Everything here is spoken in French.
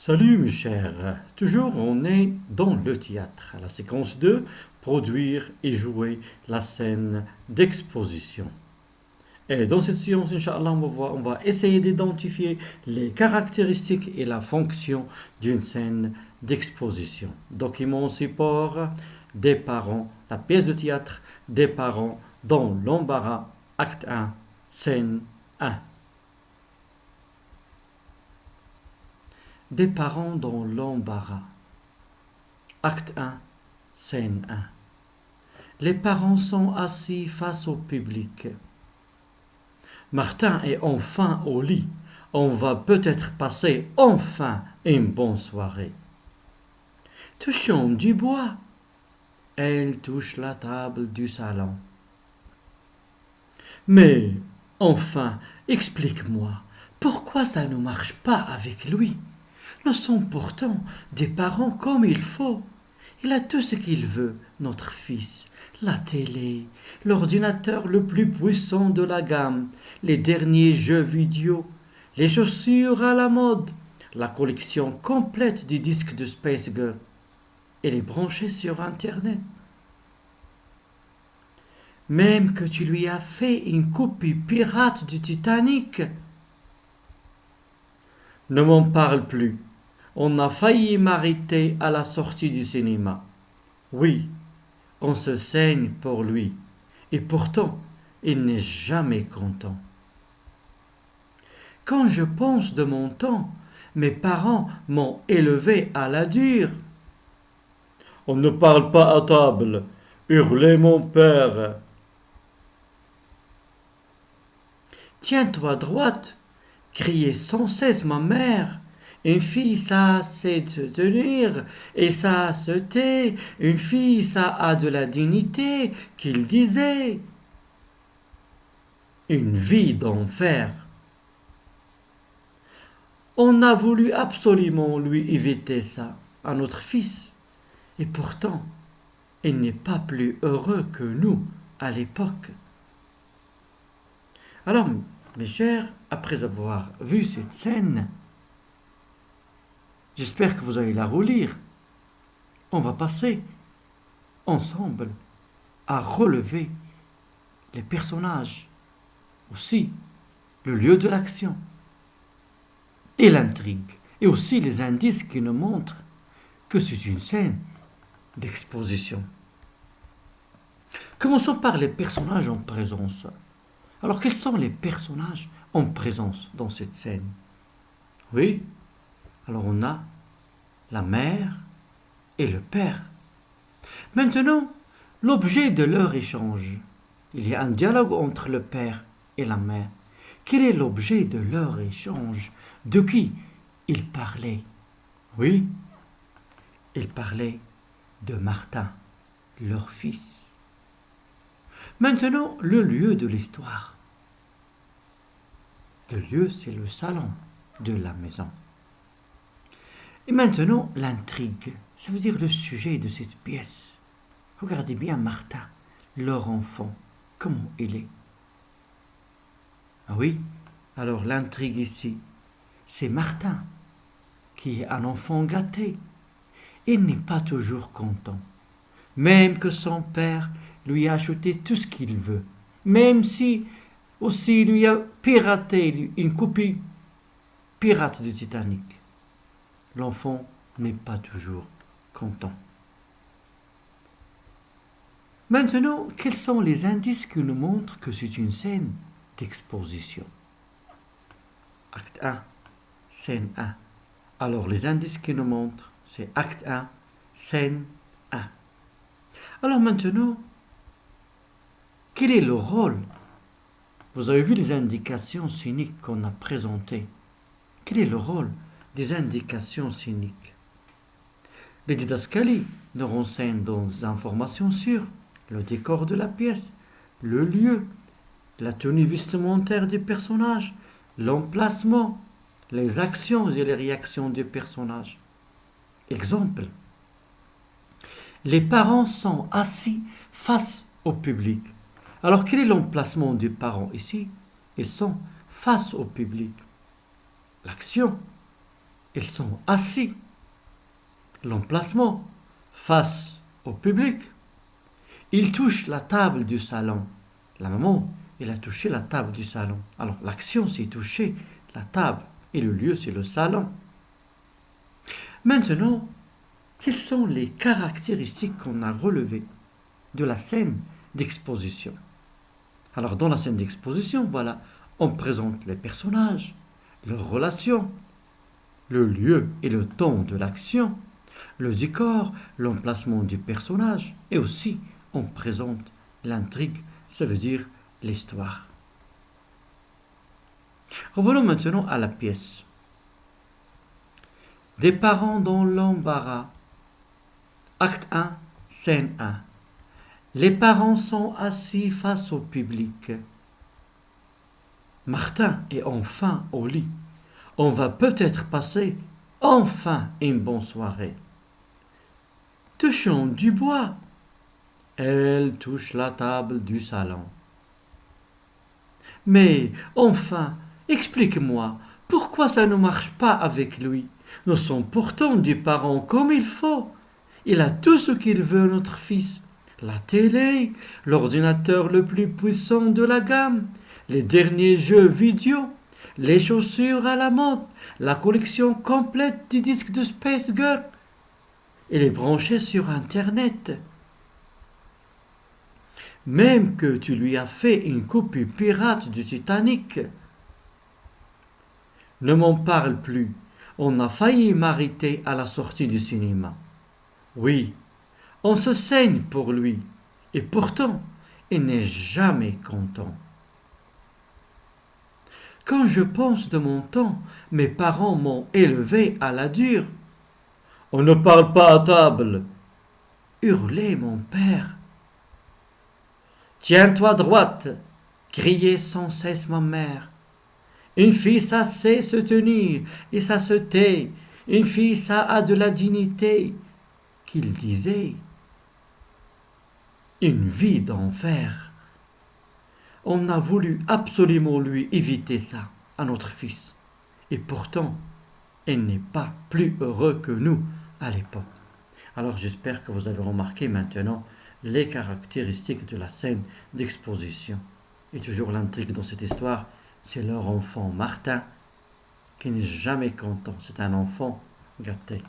Salut mes chers, toujours on est dans le théâtre, à la séquence 2, produire et jouer la scène d'exposition. Et dans cette séance, Inch'Allah, on va essayer d'identifier les caractéristiques et la fonction d'une scène d'exposition. Document support des parents, la pièce de théâtre des parents dans l'embarras, acte 1, scène 1. Des parents dans l'embarras. Acte 1, scène 1. Les parents sont assis face au public. Martin est enfin au lit. On va peut-être passer enfin une bonne soirée. Touchons du bois. Elle touche la table du salon. Mais enfin, explique-moi, pourquoi ça ne marche pas avec lui? Nous sommes pourtant des parents comme il faut. Il a tout ce qu'il veut, notre fils. La télé, l'ordinateur le plus puissant de la gamme, les derniers jeux vidéo, les chaussures à la mode, la collection complète des disques de Space Girl. Et les brancher sur Internet. Même que tu lui as fait une copie pirate du Titanic. Ne m'en parle plus. On a failli m'arrêter à la sortie du cinéma. Oui, on se saigne pour lui. Et pourtant, il n'est jamais content. Quand je pense de mon temps, mes parents m'ont élevé à la dure. On ne parle pas à table, hurlait mon père. Tiens-toi droite, criait sans cesse ma mère. Une fille, ça sait se tenir, et ça se tait. Une fille, ça a de la dignité, qu'il disait. Une vie d'enfer. On a voulu absolument lui éviter ça, à notre fils. Et pourtant, il n'est pas plus heureux que nous, à l'époque. Alors, mes chers, après avoir vu cette scène, j'espère que vous allez la relire. On va passer ensemble à relever les personnages, aussi le lieu de l'action et l'intrigue, et aussi les indices qui nous montrent que c'est une scène d'exposition. Commençons par les personnages en présence. Alors, quels sont les personnages en présence dans cette scène? Oui, alors on a la mère et le père. Maintenant, l'objet de leur échange. Il y a un dialogue entre le père et la mère. Quel est l'objet de leur échange? De qui ils parlaient? Oui, ils parlaient de Martin, leur fils. Maintenant, le lieu de l'histoire. Le lieu, c'est le salon de la maison. Et maintenant, l'intrigue, ça veut dire le sujet de cette pièce. Regardez bien Martin, leur enfant, comment il est. Ah oui, alors l'intrigue ici, c'est Martin, qui est un enfant gâté. Il n'est pas toujours content, même que son père lui a acheté tout ce qu'il veut, même si aussi lui a piraté une copie pirate du Titanic. L'enfant n'est pas toujours content. Maintenant, quels sont les indices qui nous montrent que c'est une scène d'exposition? Acte 1, scène 1. Alors, les indices qui nous montrent, c'est acte 1, scène 1. Alors maintenant, quel est le rôle? Vous avez vu les indications cyniques qu'on a présentées. Quel est le rôle des indications cyniques? Les didascalies nous renseignent des informations sur le décor de la pièce, le lieu, la tenue vestimentaire des personnages, l'emplacement, les actions et les réactions des personnages. Exemple. Les parents sont assis face au public. Alors quel est l'emplacement des parents ici? Ils sont face au public. L'action Ils sont assis. L'emplacement, face au public. Ils touchent la table du salon. La maman, elle a touché la table du salon. Alors, l'action, c'est toucher la table. Et le lieu, c'est le salon. Maintenant, quelles sont les caractéristiques qu'on a relevées de la scène d'exposition? Alors, dans la scène d'exposition, voilà, on présente les personnages, leurs relations, le lieu et le temps de l'action, le décor, l'emplacement du personnage, et aussi on présente l'intrigue, ça veut dire l'histoire. Revenons maintenant à la pièce. Des parents dans l'embarras. Acte 1, scène 1. Les parents sont assis face au public. Martin est enfin au lit. On va peut-être passer enfin une bonne soirée. Touchons du bois. Elle touche la table du salon. Mais enfin, explique-moi, pourquoi ça ne marche pas avec lui? Nous sommes pourtant des parents comme il faut. Il a tout ce qu'il veut, notre fils. La télé, l'ordinateur le plus puissant de la gamme, les derniers jeux vidéo, les chaussures à la mode, la collection complète du disque de Space Girl. Il est branché sur Internet. Même que tu lui as fait une copie pirate du Titanic. Ne m'en parle plus. On a failli m'arrêter à la sortie du cinéma. Oui, on se saigne pour lui. Et pourtant, il n'est jamais content. Quand je pense de mon temps, mes parents m'ont élevé à la dure. On ne parle pas à table, hurlait mon père. Tiens-toi droite, criait sans cesse ma mère. Une fille, ça sait se tenir et ça se tait. Une fille, ça a de la dignité, qu'il disait. Une vie d'enfer. On a voulu absolument lui éviter ça, à notre fils. Et pourtant, il n'est pas plus heureux que nous à l'époque. Alors j'espère que vous avez remarqué maintenant les caractéristiques de la scène d'exposition. Et toujours l'intrigue dans cette histoire, c'est leur enfant Martin qui n'est jamais content. C'est un enfant gâté.